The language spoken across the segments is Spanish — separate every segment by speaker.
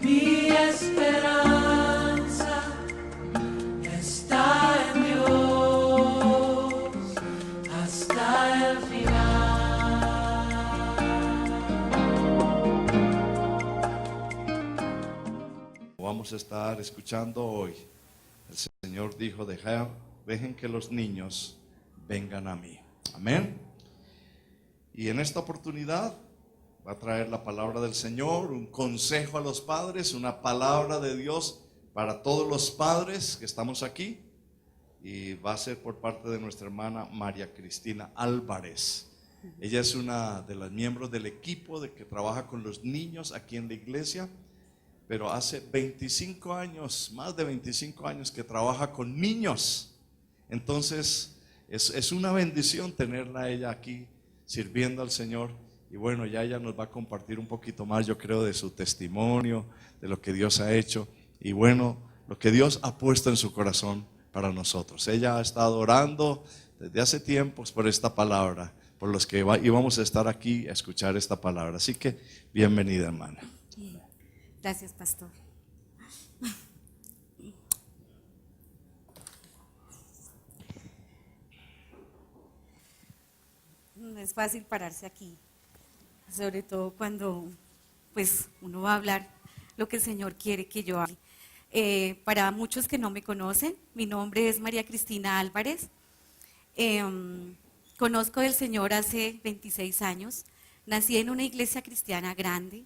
Speaker 1: Mi esperanza está en Dios hasta el final.
Speaker 2: Vamos a estar escuchando hoy. El Señor dijo: dejen que los niños vengan a mí. Amén. Y en esta oportunidad va a traer la palabra del Señor, un consejo a los padres, una palabra de Dios para todos los padres que estamos aquí. Y va a ser por parte de nuestra hermana María Cristina Álvarez. Ella es una de las miembros del equipo que trabaja con los niños aquí en la iglesia, pero hace 25 años, más de 25 años que trabaja con niños. Entonces es una bendición tenerla a ella aquí sirviendo al Señor. Y bueno, ya ella nos va a compartir un poquito más, yo creo, de su testimonio, de lo que Dios ha hecho y bueno, lo que Dios ha puesto en su corazón para nosotros. Ella ha estado orando desde hace tiempos por esta palabra, por los que íbamos a estar aquí a escuchar esta palabra. Así que bienvenida, hermana.
Speaker 3: Gracias, pastor. No es fácil pararse aquí, sobre todo cuando pues uno va a hablar lo que el Señor quiere que yo hable. Para muchos que no me conocen, mi nombre es María Cristina Álvarez. Conozco del Señor hace 26 años. Nací en una iglesia cristiana grande.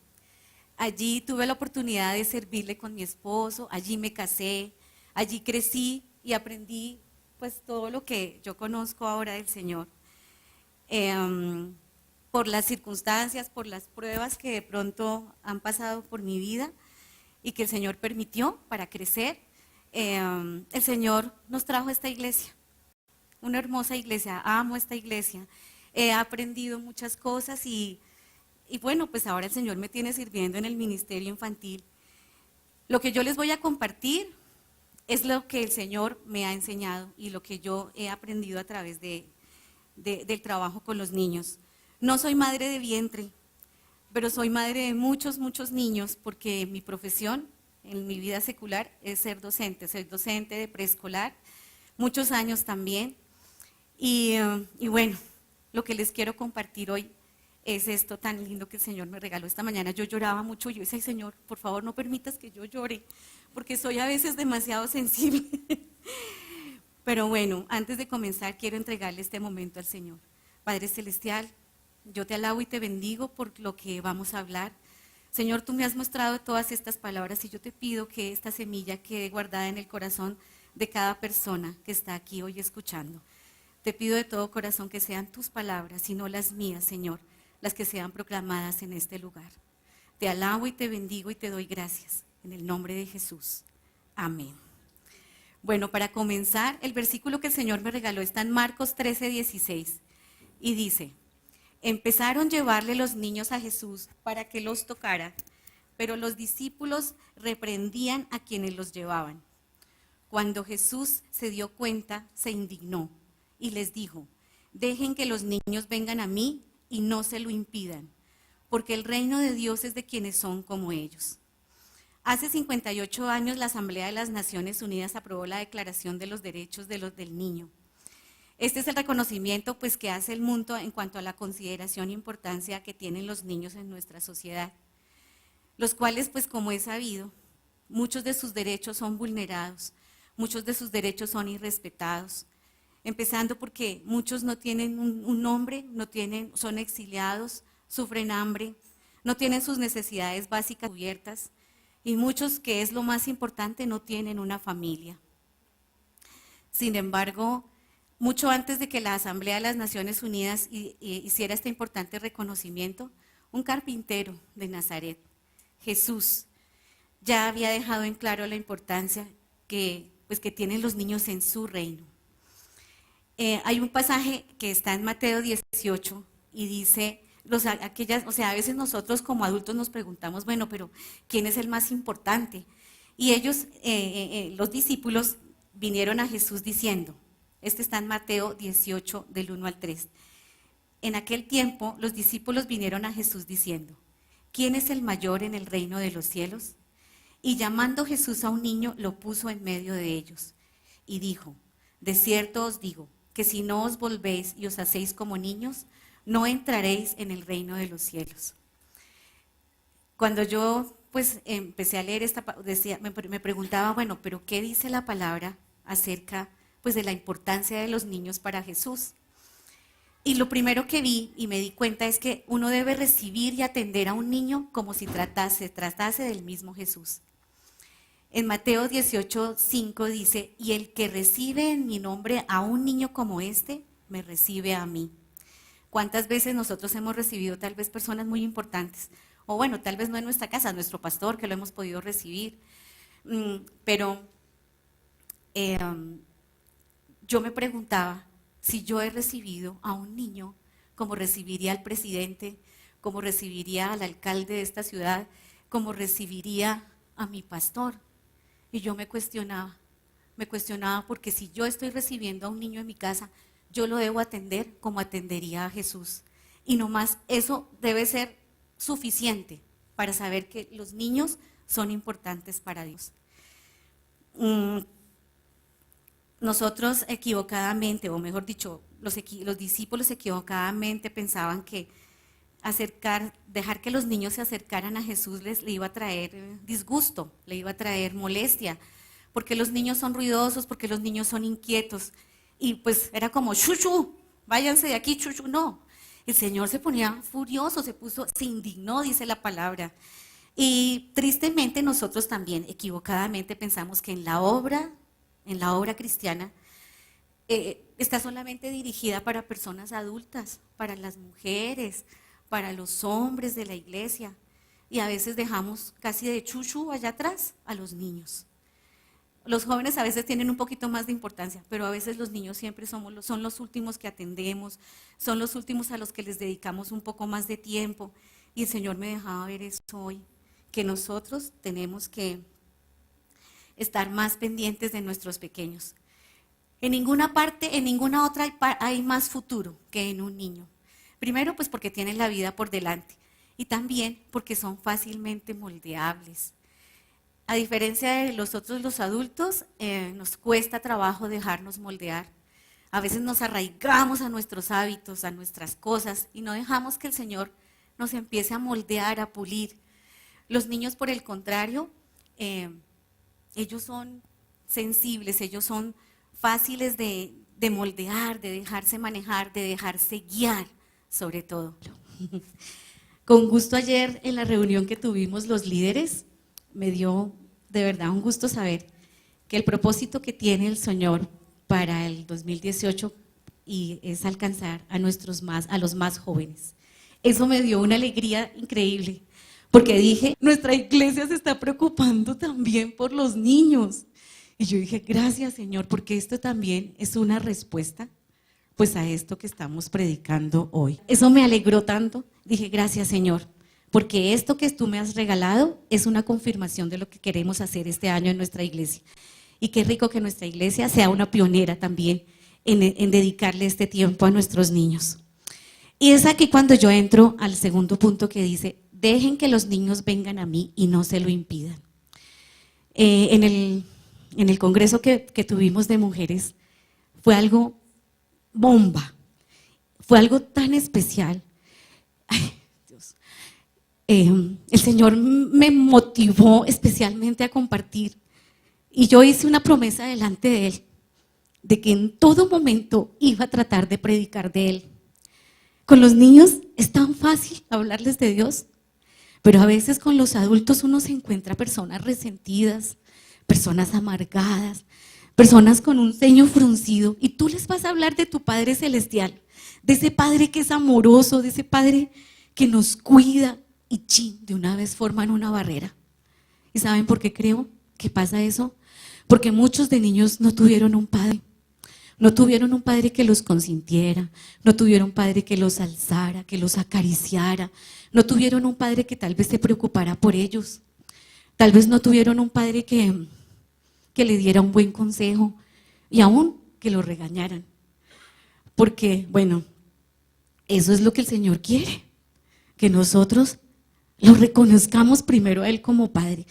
Speaker 3: Allí tuve la oportunidad de servirle con mi esposo, allí me casé, allí crecí y aprendí pues todo lo que yo conozco ahora del Señor. Por las circunstancias, por las pruebas que de pronto han pasado por mi vida y que el Señor permitió para crecer, el Señor nos trajo a esta iglesia, una hermosa iglesia. Amo esta iglesia, he aprendido muchas cosas y bueno, pues ahora el Señor me tiene sirviendo en el ministerio infantil. Lo que yo les voy a compartir es lo que el Señor me ha enseñado y lo que yo he aprendido a través del trabajo con los niños. No soy madre de vientre, pero soy madre de muchos, muchos niños, porque mi profesión en mi vida secular es ser docente. Soy docente de preescolar, muchos años también. Y bueno, lo que les quiero compartir hoy es esto tan lindo que el Señor me regaló esta mañana. Yo lloraba mucho, yo decía: Señor, por favor no permitas que yo llore, porque soy a veces demasiado sensible. Pero bueno, antes de comenzar quiero entregarle este momento al Señor. Padre Celestial, yo te alabo y te bendigo por lo que vamos a hablar. Señor, tú me has mostrado todas estas palabras y yo te pido que esta semilla quede guardada en el corazón de cada persona que está aquí hoy escuchando. Te pido de todo corazón que sean tus palabras y no las mías, Señor, las que sean proclamadas en este lugar. Te alabo y te bendigo y te doy gracias. En el nombre de Jesús. Amén. Bueno, para comenzar, el versículo que el Señor me regaló está en Marcos 13:16 y dice: empezaron a llevarle los niños a Jesús para que los tocara, pero los discípulos reprendían a quienes los llevaban. Cuando Jesús se dio cuenta, se indignó y les dijo: dejen que los niños vengan a mí y no se lo impidan, porque el reino de Dios es de quienes son como ellos. Hace 58 años la Asamblea de las Naciones Unidas aprobó la Declaración de los Derechos del Niño. Este es el reconocimiento pues, que hace el mundo en cuanto a la consideración e importancia que tienen los niños en nuestra sociedad, los cuales, pues como es sabido, muchos de sus derechos son vulnerados, muchos de sus derechos son irrespetados, empezando porque muchos no tienen un nombre, son exiliados, sufren hambre, no tienen sus necesidades básicas cubiertas, y muchos, que es lo más importante, no tienen una familia. Sin embargo, mucho antes de que la Asamblea de las Naciones Unidas hiciera este importante reconocimiento, un carpintero de Nazaret, Jesús, ya había dejado en claro la importancia que tienen los niños en su reino. Hay un pasaje que está en Mateo 18 y dice: a veces nosotros como adultos nos preguntamos, bueno, pero ¿quién es el más importante? Y ellos, los discípulos, vinieron a Jesús diciendo, este está en Mateo 18, del 1 al 3. En aquel tiempo, los discípulos vinieron a Jesús diciendo: ¿quién es el mayor en el reino de los cielos? Y llamando Jesús a un niño, lo puso en medio de ellos. Y dijo, de cierto os digo, que si no os volvéis y os hacéis como niños, no entraréis en el reino de los cielos. Cuando yo pues empecé a leer me preguntaba, bueno, pero ¿qué dice la palabra acerca pues de la importancia de los niños para Jesús? Y lo primero que vi y me di cuenta es que uno debe recibir y atender a un niño como si tratase del mismo Jesús. En Mateo 18:5 dice, y el que recibe en mi nombre a un niño como este, me recibe a mí. ¿Cuántas veces nosotros hemos recibido tal vez personas muy importantes? O bueno, tal vez no en nuestra casa, nuestro pastor, que lo hemos podido recibir. Pero yo me preguntaba si yo he recibido a un niño como recibiría al presidente, como recibiría al alcalde de esta ciudad, como recibiría a mi pastor. Y yo me cuestionaba porque si yo estoy recibiendo a un niño en mi casa, yo lo debo atender como atendería a Jesús. Y nomás eso debe ser suficiente para saber que los niños son importantes para Dios. Nosotros equivocadamente, o mejor dicho, los discípulos equivocadamente pensaban que dejar que los niños se acercaran a Jesús le iba a traer disgusto, le iba a traer molestia, porque los niños son ruidosos, porque los niños son inquietos. Y pues era como, chuchu, váyanse de aquí, chuchu. No, el Señor se ponía furioso, se indignó, dice la palabra. Y tristemente nosotros también equivocadamente pensamos que en la obra cristiana está solamente dirigida para personas adultas, para las mujeres, para los hombres de la iglesia. Y a veces dejamos casi de chuchu allá atrás a los niños. Los jóvenes a veces tienen un poquito más de importancia, pero a veces los niños siempre son los últimos que atendemos, son los últimos a los que les dedicamos un poco más de tiempo. Y el Señor me dejaba ver eso hoy, que nosotros tenemos que estar más pendientes de nuestros pequeños. En ninguna parte, en ninguna otra hay más futuro que en un niño. Primero, pues porque tienen la vida por delante y también porque son fácilmente moldeables. A diferencia de los adultos, nos cuesta trabajo dejarnos moldear. A veces nos arraigamos a nuestros hábitos, a nuestras cosas y no dejamos que el Señor nos empiece a moldear, a pulir. Los niños, por el contrario, ellos son sensibles, ellos son fáciles de moldear, de dejarse manejar, de dejarse guiar, sobre todo. Con gusto ayer en la reunión que tuvimos los líderes, me dio de verdad un gusto saber que el propósito que tiene el Señor para el 2018 es alcanzar a los más jóvenes. Eso me dio una alegría increíble, porque dije, nuestra iglesia se está preocupando también por los niños. Y yo dije, gracias Señor, porque esto también es una respuesta pues a esto que estamos predicando hoy. Eso me alegró tanto, dije, gracias Señor, porque esto que tú me has regalado es una confirmación de lo que queremos hacer este año en nuestra iglesia. Y qué rico que nuestra iglesia sea una pionera también en dedicarle este tiempo a nuestros niños. Y es aquí cuando yo entro al segundo punto que dice, dejen que los niños vengan a mí y no se lo impidan. En el congreso que tuvimos de mujeres fue algo bomba, fue algo tan especial. Ay, Dios. El Señor me motivó especialmente a compartir y yo hice una promesa delante de Él de que en todo momento iba a tratar de predicar de Él. Con los niños es tan fácil hablarles de Dios, pero a veces con los adultos uno se encuentra personas resentidas, personas amargadas, personas con un ceño fruncido, y tú les vas a hablar de tu Padre Celestial, de ese Padre que es amoroso, de ese Padre que nos cuida, y de una vez forman una barrera. ¿Y saben por qué creo que pasa eso? Porque muchos de niños no tuvieron un padre. No tuvieron un padre que los consintiera, no tuvieron un padre que los alzara, que los acariciara, no tuvieron un padre que tal vez se preocupara por ellos, tal vez no tuvieron un padre que le diera un buen consejo y aún que lo regañaran. Porque, bueno, eso es lo que el Señor quiere, que nosotros lo reconozcamos primero a Él como Padre.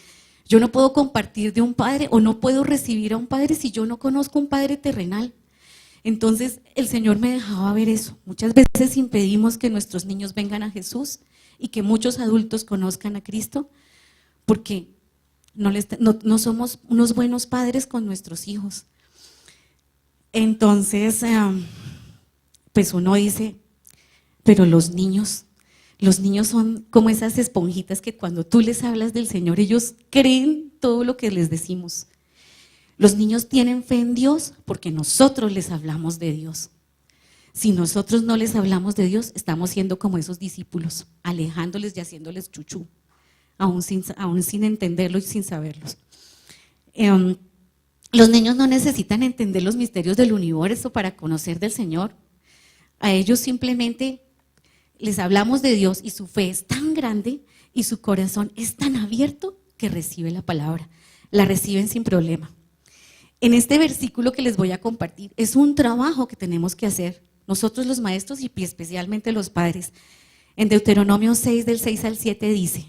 Speaker 4: Yo no puedo compartir de un padre o no puedo recibir a un padre si yo no conozco un padre terrenal. Entonces el Señor me dejaba ver eso. Muchas veces impedimos que nuestros niños vengan a Jesús y que muchos adultos conozcan a Cristo porque no somos unos buenos padres con nuestros hijos. Entonces, pues uno dice, pero los niños son como esas esponjitas que cuando tú les hablas del Señor, ellos creen todo lo que les decimos. Los niños tienen fe en Dios porque nosotros les hablamos de Dios. Si nosotros no les hablamos de Dios, estamos siendo como esos discípulos, alejándoles y haciéndoles chuchú, aún sin entenderlo y sin saberlos. Los niños no necesitan entender los misterios del universo para conocer del Señor. A ellos simplemente les hablamos de Dios y su fe es tan grande y su corazón es tan abierto que recibe la palabra. La reciben sin problema. En este versículo que les voy a compartir es un trabajo que tenemos que hacer nosotros los maestros y especialmente los padres. En Deuteronomio 6 del 6 al 7 dice: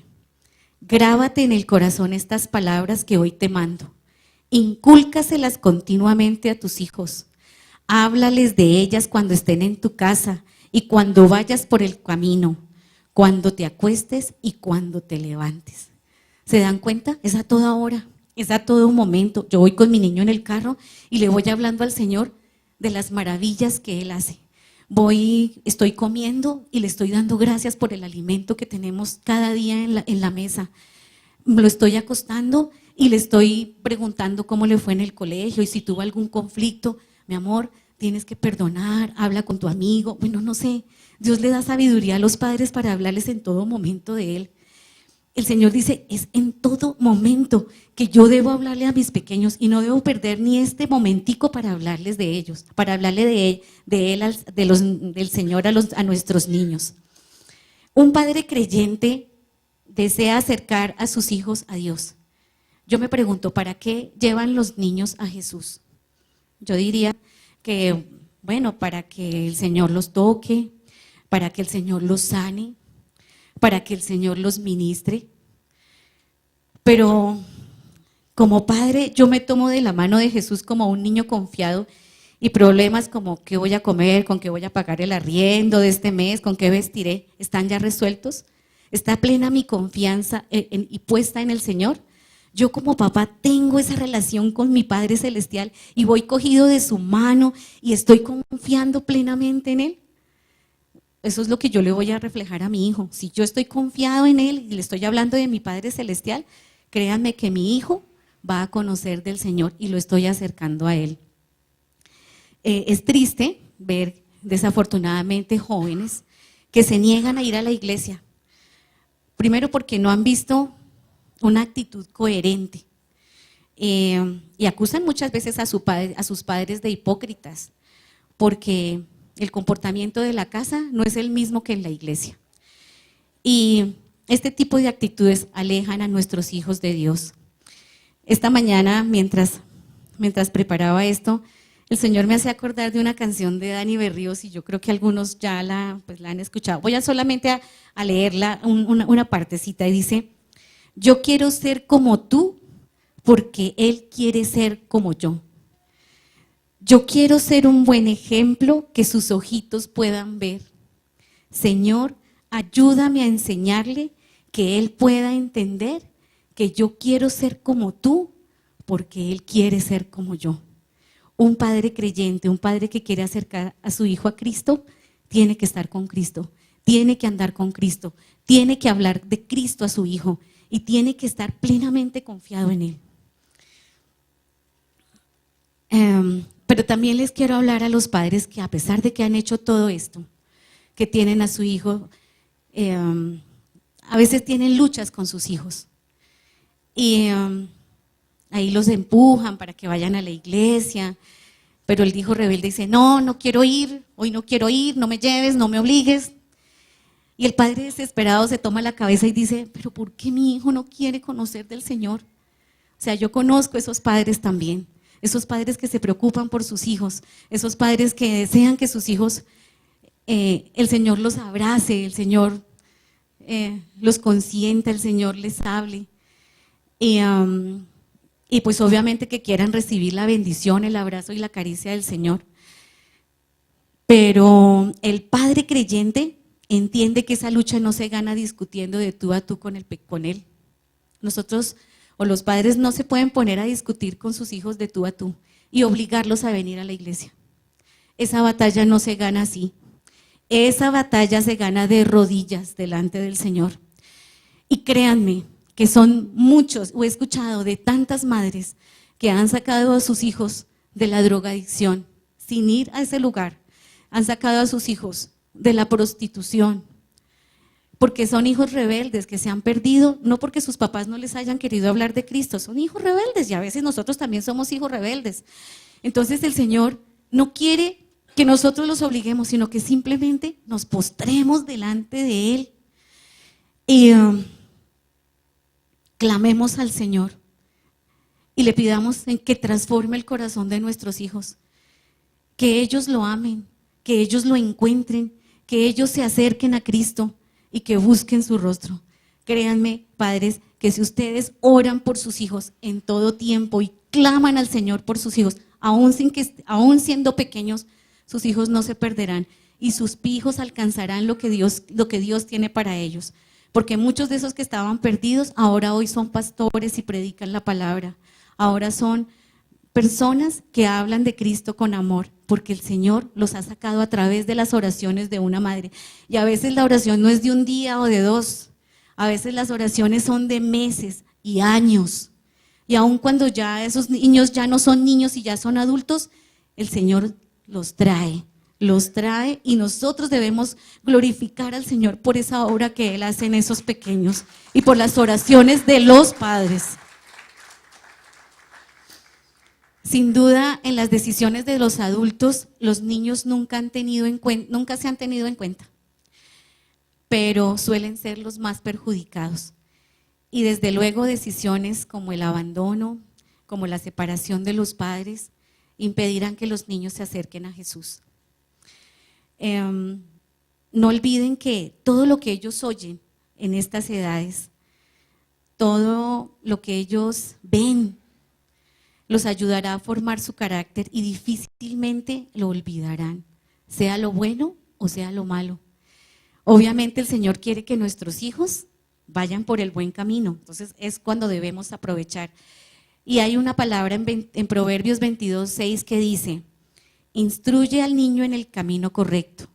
Speaker 4: grábate en el corazón estas palabras que hoy te mando. Incúlcaselas continuamente a tus hijos. Háblales de ellas cuando estén en tu casa y cuando vayas por el camino, cuando te acuestes y cuando te levantes. ¿Se dan cuenta? Es a toda hora, es a todo momento. Yo voy con mi niño en el carro y le voy hablando al Señor de las maravillas que Él hace. Estoy comiendo y le estoy dando gracias por el alimento que tenemos cada día en la mesa. Lo estoy acostando y le estoy preguntando cómo le fue en el colegio y si tuvo algún conflicto. Mi amor, tienes que perdonar, habla con tu amigo. Bueno, no sé, Dios le da sabiduría a los padres para hablarles en todo momento de Él. El Señor dice, es en todo momento que yo debo hablarle a mis pequeños y no debo perder ni este momentico para hablarles de ellos, para hablarle de Él, del Señor a nuestros niños. Un padre creyente desea acercar a sus hijos a Dios. Yo me pregunto, ¿para qué llevan los niños a Jesús? Yo diría que, bueno, para que el Señor los toque, para que el Señor los sane, para que el Señor los ministre. Pero como padre, yo me tomo de la mano de Jesús como un niño confiado y problemas como qué voy a comer, con qué voy a pagar el arriendo de este mes, con qué vestiré, ¿están ya resueltos? ¿Está plena mi confianza y puesta en el Señor? Yo como papá tengo esa relación con mi Padre Celestial y voy cogido de su mano y estoy confiando plenamente en Él. Eso es lo que yo le voy a reflejar a mi hijo. Si yo estoy confiado en Él y le estoy hablando de mi Padre Celestial, créanme que mi hijo va a conocer del Señor y lo estoy acercando a Él. Es triste ver desafortunadamente jóvenes que se niegan a ir a la iglesia. Primero porque no han visto una actitud coherente y acusan muchas veces a sus padres de hipócritas porque el comportamiento de la casa no es el mismo que en la iglesia. Y este tipo de actitudes alejan a nuestros hijos de Dios. Esta mañana, mientras preparaba esto, el Señor me hace acordar de una canción de Dani Berríos y yo creo que algunos ya la han escuchado. Voy solamente a leerla una partecita y dice: yo quiero ser como tú porque Él quiere ser como yo. Yo quiero ser un buen ejemplo que sus ojitos puedan ver. Señor, ayúdame a enseñarle que Él pueda entender que yo quiero ser como tú porque Él quiere ser como yo. Un padre creyente, un padre que quiere acercar a su hijo a Cristo, tiene que estar con Cristo, tiene que andar con Cristo, tiene que hablar de Cristo a su hijo y tiene que estar plenamente confiado en Él. Pero también les quiero hablar a los padres que a pesar de que han hecho todo esto, que tienen a su hijo, a veces tienen luchas con sus hijos y ahí los empujan para que vayan a la iglesia, pero el hijo rebelde dice, no quiero ir, hoy no quiero ir, no me lleves, no me obligues. Y el padre desesperado se toma la cabeza y dice, pero ¿por qué mi hijo no quiere conocer del Señor? O sea, yo conozco esos padres también, esos padres que se preocupan por sus hijos, esos padres que desean que sus hijos, el Señor los abrace, el Señor los consienta, el Señor les hable. Y pues obviamente que quieran recibir la bendición, el abrazo y la caricia del Señor. Pero el padre creyente entiende que esa lucha no se gana discutiendo de tú a tú con él. Nosotros o los padres no se pueden poner a discutir con sus hijos de tú a tú y obligarlos a venir a la iglesia. Esa batalla no se gana así. Esa batalla se gana de rodillas delante del Señor. Y créanme que son muchos, o he escuchado de tantas madres que han sacado a sus hijos de la drogadicción sin ir a ese lugar. Han sacado a sus hijos de la prostitución, porque son hijos rebeldes que se han perdido, no porque sus papás no les hayan querido hablar de Cristo, son hijos rebeldes y a veces nosotros también somos hijos rebeldes. Entonces el Señor no quiere que nosotros los obliguemos, sino que simplemente nos postremos delante de Él y clamemos al Señor y le pidamos en que transforme el corazón de nuestros hijos, que ellos lo amen, que ellos lo encuentren, que ellos se acerquen a Cristo y que busquen su rostro. Créanme, padres, que si ustedes oran por sus hijos en todo tiempo y claman al Señor por sus hijos, aún siendo pequeños, sus hijos no se perderán y sus hijos alcanzarán lo que Dios tiene para ellos. Porque muchos de esos que estaban perdidos, ahora hoy son pastores y predican la palabra. Ahora son personas que hablan de Cristo con amor, porque el Señor los ha sacado a través de las oraciones de una madre. Y a veces la oración no es de un día o de dos, a veces las oraciones son de meses y años. Y aun cuando ya esos niños ya no son niños y ya son adultos, el Señor los trae y nosotros debemos glorificar al Señor por esa obra que Él hace en esos pequeños y por las oraciones de los padres. Sin duda, en las decisiones de los adultos, los niños nunca se han tenido en cuenta, pero suelen ser los más perjudicados. Y desde luego decisiones como el abandono, como la separación de los padres, impedirán que los niños se acerquen a Jesús. No olviden que todo lo que ellos oyen en estas edades, todo lo que ellos ven, los ayudará a formar su carácter y difícilmente lo olvidarán, sea lo bueno o sea lo malo. Obviamente el Señor quiere que nuestros hijos vayan por el buen camino, entonces es cuando debemos aprovechar. Y hay una palabra en Proverbios 22:6 que dice: instruye al niño en el camino correcto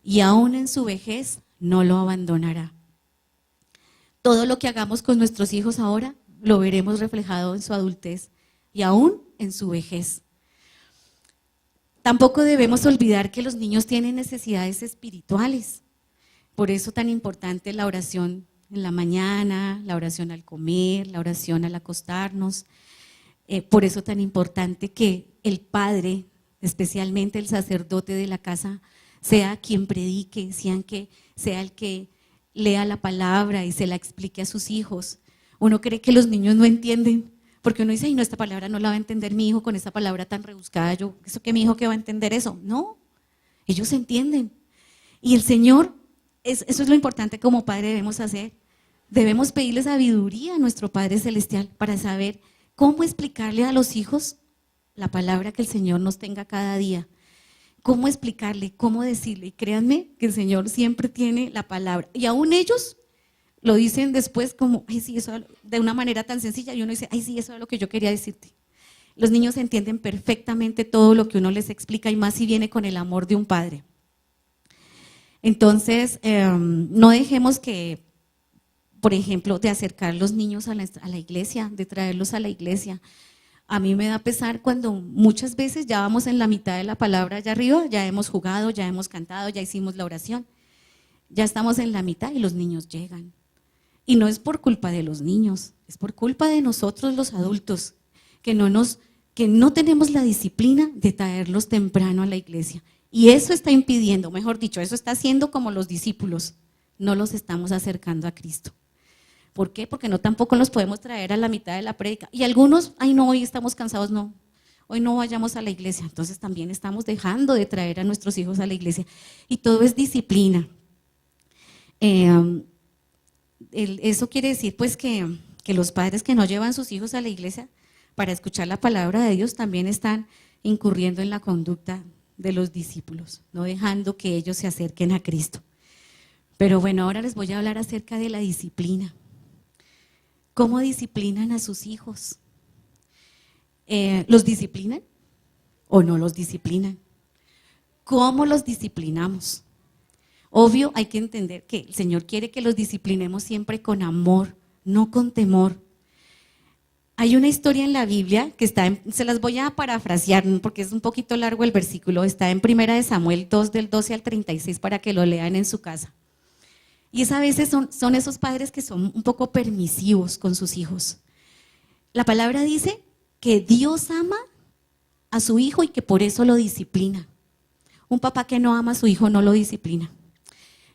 Speaker 4: y aún en su vejez no lo abandonará. Todo lo que hagamos con nuestros hijos ahora lo veremos reflejado en su adultez y aún en su vejez. Tampoco debemos olvidar que los niños tienen necesidades espirituales. Por eso tan importante la oración en la mañana, la oración al comer, la oración al acostarnos. Por eso tan importante que el padre, especialmente el sacerdote de la casa, sea quien predique, sea el que lea la palabra y se la explique a sus hijos. Uno cree que los niños no entienden, porque uno dice, ay no, esta palabra no la va a entender mi hijo con esa palabra tan rebuscada, ¿eso que mi hijo que va a entender eso? No, ellos entienden. Y el Señor, eso es lo importante como padre debemos hacer. Debemos pedirle sabiduría a nuestro Padre Celestial para saber cómo explicarle a los hijos la palabra que el Señor nos tenga cada día. Cómo explicarle, cómo decirle. Y créanme que el Señor siempre tiene la palabra. Y aún ellos lo dicen después como, ay sí, eso, de una manera tan sencilla. Y uno dice, ay sí, eso es lo que yo quería decirte. Los niños entienden perfectamente todo lo que uno les explica y más si viene con el amor de un padre. Entonces, no dejemos que, por ejemplo, de acercar los niños a la iglesia, de traerlos a la iglesia. A mí me da pesar cuando muchas veces ya vamos en la mitad de la palabra allá arriba, ya hemos jugado, ya hemos cantado, ya hicimos la oración. Ya estamos en la mitad y los niños llegan. Y no es por culpa de los niños, es por culpa de nosotros los adultos, que no tenemos la disciplina de traerlos temprano a la iglesia. Y eso está impidiendo, mejor dicho, eso está haciendo como los discípulos, no los estamos acercando a Cristo. ¿Por qué? Porque no tampoco los podemos traer a la mitad de la prédica. Y algunos, ay no, hoy estamos cansados, no, hoy no vayamos a la iglesia. Entonces también estamos dejando de traer a nuestros hijos a la iglesia. Y todo es disciplina. Eso quiere decir pues que que los padres que no llevan sus hijos a la iglesia para escuchar la palabra de Dios también están incurriendo en la conducta de los discípulos, no dejando que ellos se acerquen a Cristo. Pero bueno, ahora les voy a hablar acerca de la disciplina. ¿Cómo disciplinan a sus hijos? ¿Los disciplinan o no los disciplinan? ¿Cómo los disciplinamos? Obvio, hay que entender que el Señor quiere que los disciplinemos siempre con amor, no con temor. Hay una historia en la Biblia que se las voy a parafrasear porque es un poquito largo el versículo, está en 1 Samuel 2 del 12 al 36 para que lo lean en su casa. Y a veces son esos padres que son un poco permisivos con sus hijos. La palabra dice que Dios ama a su hijo y que por eso lo disciplina. Un papá que no ama a su hijo no lo disciplina.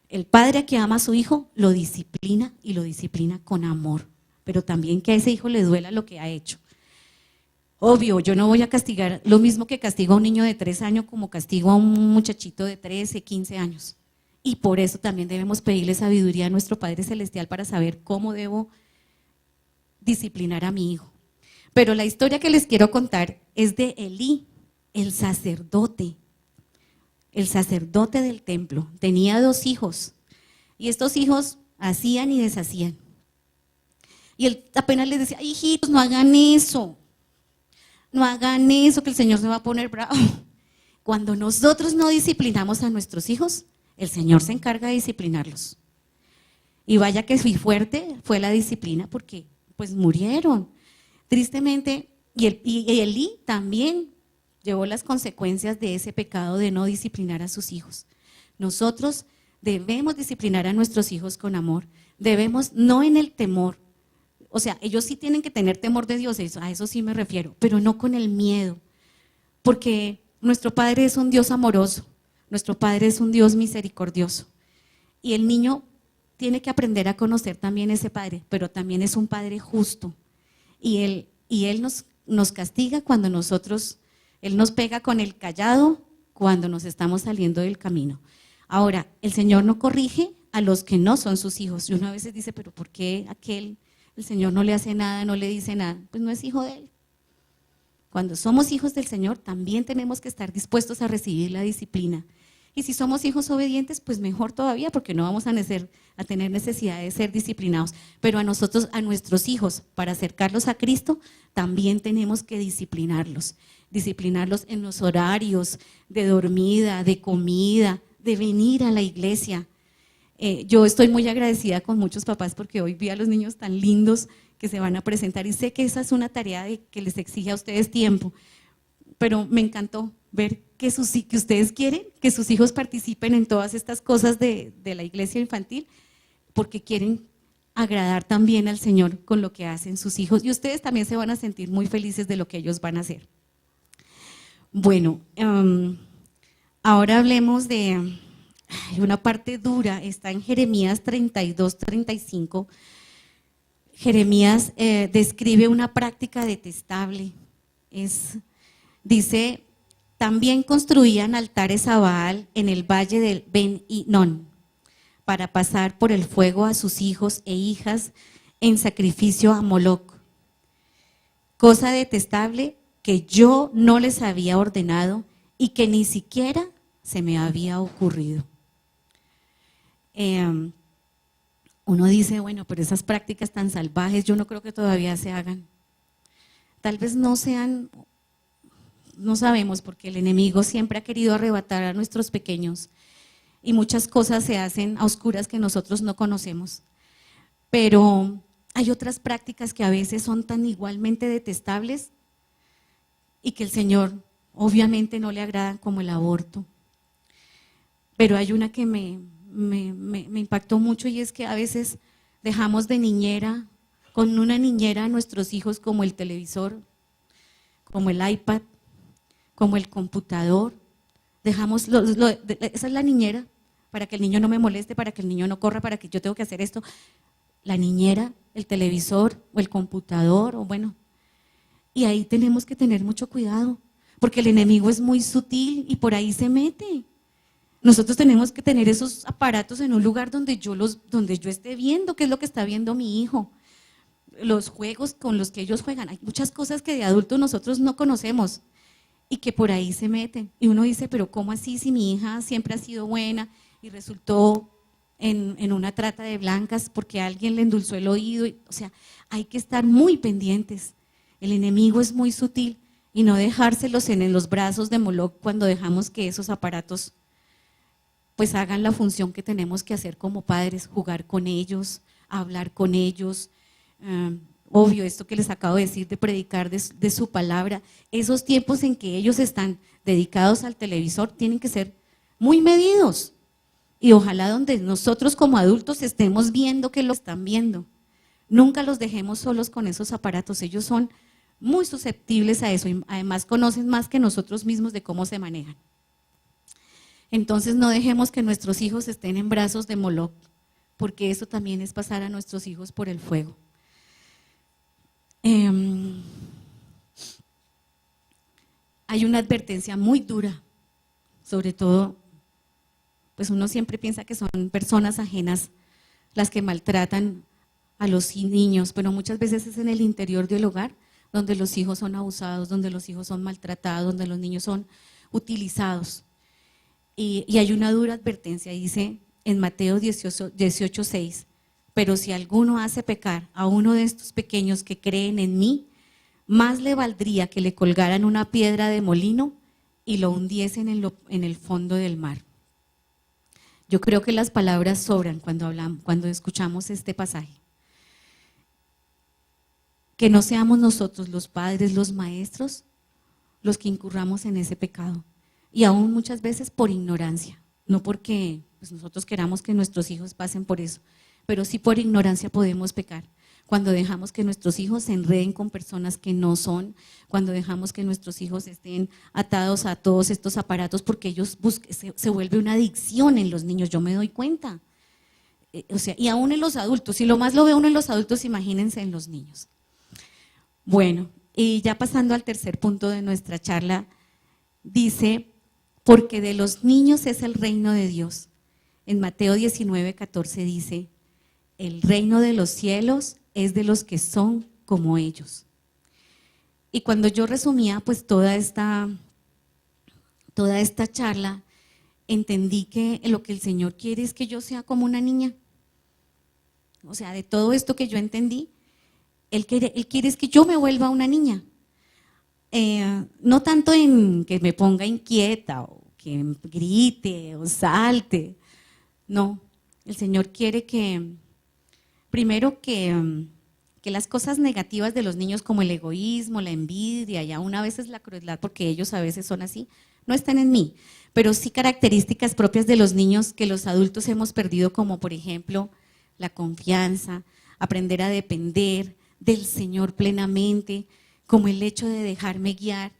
Speaker 4: El padre que ama a su hijo lo disciplina y lo disciplina con amor, pero también que a ese hijo le duela lo que ha hecho. Obvio, yo no voy a castigar lo mismo que castigo a un niño de 3 años como castigo a un muchachito de 13, 15 años. Y por eso también debemos pedirle sabiduría a nuestro Padre Celestial para saber cómo debo disciplinar a mi hijo. Pero la historia que les quiero contar es de Elí, el sacerdote del templo. Tenía 2 hijos y estos hijos hacían y deshacían. Y él apenas les decía, hijitos, no hagan eso, que el Señor se va a poner bravo. Cuando nosotros no disciplinamos a nuestros hijos, el Señor se encarga de disciplinarlos. Y vaya que fui fuerte fue la disciplina porque pues murieron. Tristemente, y Elí también llevó las consecuencias de ese pecado de no disciplinar a sus hijos. Nosotros debemos disciplinar a nuestros hijos con amor, debemos, no en el temor, o sea, ellos sí tienen que tener temor de Dios, a eso sí me refiero, pero no con el miedo, porque nuestro Padre es un Dios amoroso, nuestro Padre es un Dios misericordioso, y el niño tiene que aprender a conocer también ese Padre, pero también es un Padre justo, y Él nos castiga cuando Él nos pega con el cayado cuando nos estamos saliendo del camino. Ahora, el Señor no corrige a los que no son sus hijos. Y uno a veces dice, pero ¿por qué el Señor no le hace nada, no le dice nada? Pues no es hijo de Él. Cuando somos hijos del Señor, también tenemos que estar dispuestos a recibir la disciplina. Y si somos hijos obedientes, pues mejor todavía, porque no vamos a tener necesidad de ser disciplinados. Pero a nuestros hijos, para acercarlos a Cristo, también tenemos que disciplinarlos en los horarios de dormida, de comida, de venir a la iglesia. Yo estoy muy agradecida con muchos papás porque hoy vi a los niños tan lindos que se van a presentar y sé que esa es una tarea que les exige a ustedes tiempo, pero me encantó ver que ustedes quieren que sus hijos participen en todas estas cosas de la iglesia infantil porque quieren agradar también al Señor con lo que hacen sus hijos y ustedes también se van a sentir muy felices de lo que ellos van a hacer. Bueno, ahora hablemos de una parte dura, está en Jeremías 32, 35. Jeremías describe una práctica detestable. Dice, también construían altares a Baal en el valle del Ben-Hinnom para pasar por el fuego a sus hijos e hijas en sacrificio a Moloc. Cosa detestable que yo no les había ordenado y que ni siquiera se me había ocurrido. Uno dice, bueno, pero esas prácticas tan salvajes yo no creo que todavía se hagan. Tal vez no sean, no sabemos, porque el enemigo siempre ha querido arrebatar a nuestros pequeños y muchas cosas se hacen a oscuras que nosotros no conocemos. Pero hay otras prácticas que a veces son tan igualmente detestables y que el Señor obviamente no le agradan, como el aborto. Pero hay una que me impactó mucho y es que a veces dejamos de niñera, con una niñera a nuestros hijos como el televisor, como el iPad, como el computador. Dejamos, esa es la niñera, para que el niño no me moleste, para que el niño no corra, para que yo tengo que hacer esto. La niñera, el televisor o el computador, o bueno. Y ahí tenemos que tener mucho cuidado, porque el enemigo es muy sutil y por ahí se mete. Nosotros tenemos que tener esos aparatos en un lugar donde yo esté viendo qué es lo que está viendo mi hijo. los juegos con los que ellos juegan. Hay muchas cosas que de adultos nosotros no conocemos y que por ahí se meten. Y uno dice, pero ¿cómo así si mi hija siempre ha sido buena y resultó en una trata de blancas porque alguien le endulzó el oído? O sea, hay que estar muy pendientes. El enemigo es muy sutil y no dejárselos en los brazos de Moloc cuando dejamos que esos aparatos pues hagan la función que tenemos que hacer como padres, jugar con ellos, hablar con ellos. Obvio, esto que les acabo de decir de predicar de su palabra, esos tiempos en que ellos están dedicados al televisor tienen que ser muy medidos. Y ojalá donde nosotros como adultos estemos viendo que lo están viendo. Nunca los dejemos solos con esos aparatos, ellos son muy susceptibles a eso y además conocen más que nosotros mismos de cómo se manejan. Entonces no dejemos que nuestros hijos estén en brazos de Moloc, porque eso también es pasar a nuestros hijos por el fuego. Hay una advertencia muy dura, sobre todo, pues uno siempre piensa que son personas ajenas las que maltratan a los niños, pero muchas veces es en el interior del hogar donde los hijos son abusados, donde los hijos son maltratados, donde los niños son utilizados. Y hay una dura advertencia, dice en Mateo 18:6, pero si alguno hace pecar a uno de estos pequeños que creen en mí, más le valdría que le colgaran una piedra de molino y lo hundiesen en el fondo del mar. Yo creo que las palabras sobran cuando escuchamos este pasaje. Que no seamos nosotros los padres, los maestros, los que incurramos en ese pecado. Y aún muchas veces por ignorancia, no porque pues, nosotros queramos que nuestros hijos pasen por eso, pero sí por ignorancia podemos pecar. Cuando dejamos que nuestros hijos se enreden con personas que no son, cuando dejamos que nuestros hijos estén atados a todos estos aparatos, porque ellos se vuelve una adicción en los niños, yo me doy cuenta. O sea, y aún en los adultos, si lo más lo ve uno en los adultos, imagínense en los niños. Bueno, y ya pasando al tercer punto de nuestra charla, dice, porque de los niños es el reino de Dios. En Mateo 19:14 dice, el reino de los cielos es de los que son como ellos. Y cuando yo resumía pues toda esta charla, entendí que lo que el Señor quiere es que yo sea como una niña. O sea, de todo esto que yo entendí, Él quiere es que yo me vuelva una niña. No tanto en que me ponga inquieta o que grite o salte. No, el Señor quiere que, primero que las cosas negativas de los niños como el egoísmo, la envidia y aún a veces la crueldad, porque ellos a veces son así, no están en mí, pero sí características propias de los niños que los adultos hemos perdido, como por ejemplo la confianza, aprender a depender del Señor plenamente, como el hecho de dejarme guiar,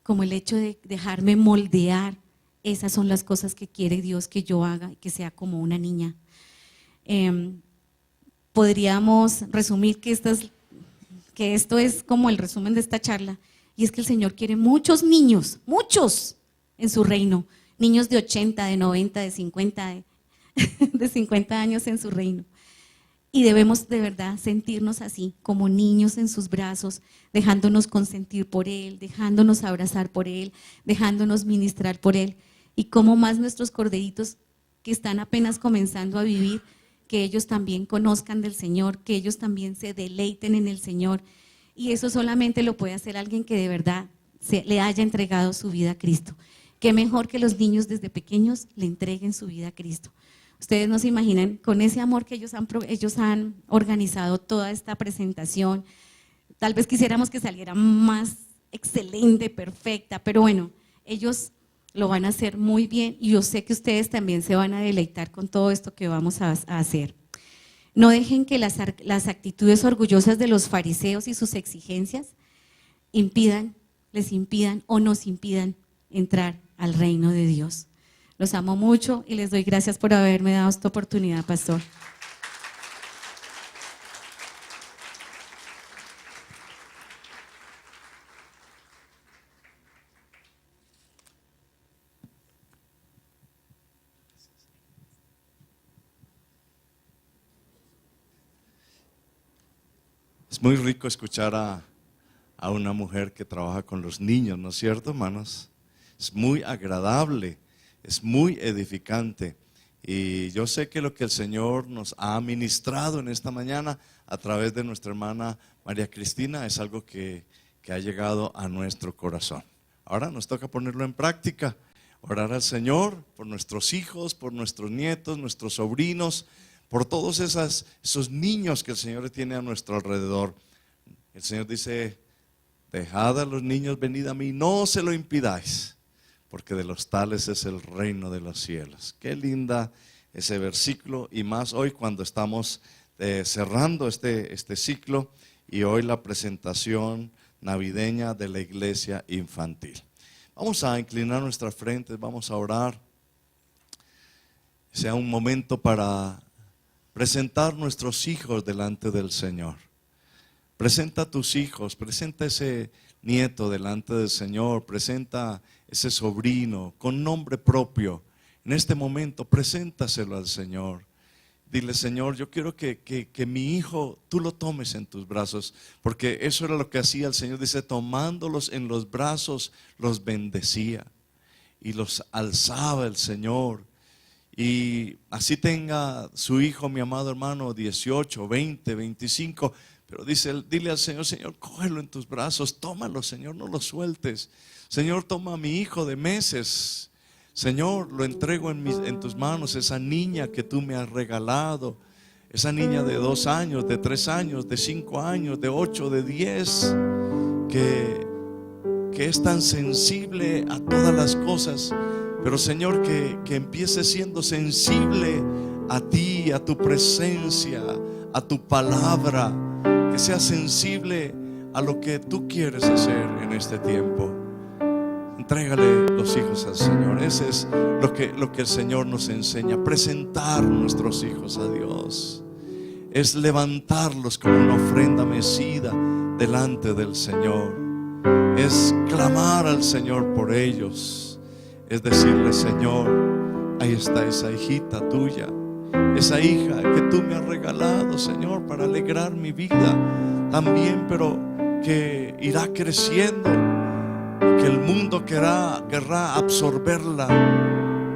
Speaker 4: como el hecho de dejarme moldear. Esas son las cosas que quiere Dios que yo haga, que sea como una niña. Podríamos resumir que esto es como el resumen de esta charla, y es que el Señor quiere muchos niños, muchos en su reino, niños de 80, de 90, de 50, de 50 años en su reino. Y debemos de verdad sentirnos así, como niños en sus brazos, dejándonos consentir por Él, dejándonos abrazar por Él, dejándonos ministrar por Él. Y como más nuestros corderitos que están apenas comenzando a vivir, que ellos también conozcan del Señor, que ellos también se deleiten en el Señor. Y eso solamente lo puede hacer alguien que de verdad le haya entregado su vida a Cristo. Qué mejor que los niños desde pequeños le entreguen su vida a Cristo. Ustedes no se imaginan, con ese amor que ellos han organizado toda esta presentación, tal vez quisiéramos que saliera más excelente, perfecta, pero bueno, ellos lo van a hacer muy bien y yo sé que ustedes también se van a deleitar con todo esto que vamos a hacer. No dejen que las actitudes orgullosas de los fariseos y sus exigencias les impidan o nos impidan entrar al reino de Dios. Los amo mucho y les doy gracias por haberme dado esta oportunidad, pastor.
Speaker 2: Es muy rico escuchar a una mujer que trabaja con los niños, ¿no es cierto, hermanos? Es muy agradable, es muy edificante. Y yo sé que lo que el Señor nos ha ministrado en esta mañana a través de nuestra hermana María Cristina es algo que ha llegado a nuestro corazón. Ahora nos toca ponerlo en práctica, orar al Señor por nuestros hijos, por nuestros nietos, nuestros sobrinos, por todos esos niños que el Señor tiene a nuestro alrededor. El Señor dice: dejad a los niños, venid a mí, no se lo impidáis, porque de los tales es el reino de los cielos. Qué linda ese versículo, y más hoy cuando estamos cerrando este ciclo, y hoy la presentación navideña de la iglesia infantil. Vamos a inclinar nuestras frentes, vamos a orar. Sea un momento para presentar nuestros hijos delante del Señor. Presenta a tus hijos, presenta ese nieto delante del Señor, presenta ese sobrino con nombre propio. En este momento, preséntaselo al Señor. Dile: Señor, yo quiero que mi hijo, tú lo tomes en tus brazos, porque eso era lo que hacía el Señor. Dice: tomándolos en los brazos, los bendecía y los alzaba el Señor. Y así tenga su hijo, mi amado hermano, 18, 20, 25, pero dile al Señor: Señor, cógelo en tus brazos, tómalo, Señor, no lo sueltes. Señor, toma a mi hijo de meses. Señor, lo entrego en tus manos, esa niña que tú me has regalado, esa niña de 2 años, de 3 años, de 5 años, de 8, de 10, que es tan sensible a todas las cosas. Pero Señor, que empiece siendo sensible a ti, a tu presencia, a tu palabra, que sea sensible a lo que tú quieres hacer en este tiempo. Entrégale los hijos al Señor. Ese es lo que el Señor nos enseña: presentar nuestros hijos a Dios. Es levantarlos como una ofrenda mecida delante del Señor. Es clamar al Señor por ellos. Es decirle: Señor, ahí está esa hijita tuya, esa hija que tú me has regalado, Señor, para alegrar mi vida también, pero que irá creciendo, que el mundo querrá absorberla.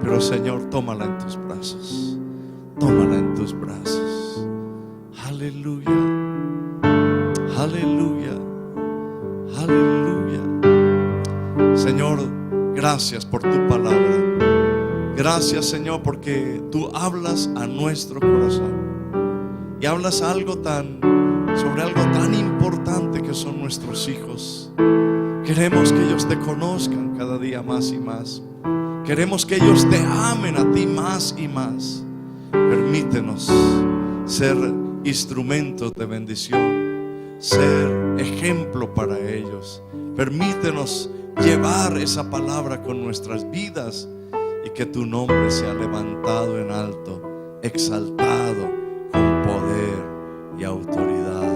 Speaker 2: Pero Señor, tómala en tus brazos, tómala en tus brazos. Aleluya, aleluya, aleluya. Señor, gracias por tu palabra. Gracias, Señor, porque tú hablas a nuestro corazón y hablas sobre algo tan importante que son nuestros hijos. Queremos que ellos te conozcan cada día más y más. Queremos que ellos te amen a ti más y más. Permítenos ser instrumentos de bendición, ser ejemplo para ellos. Permítenos llevar esa palabra con nuestras vidas, y que tu nombre sea levantado en alto, exaltado con poder y autoridad.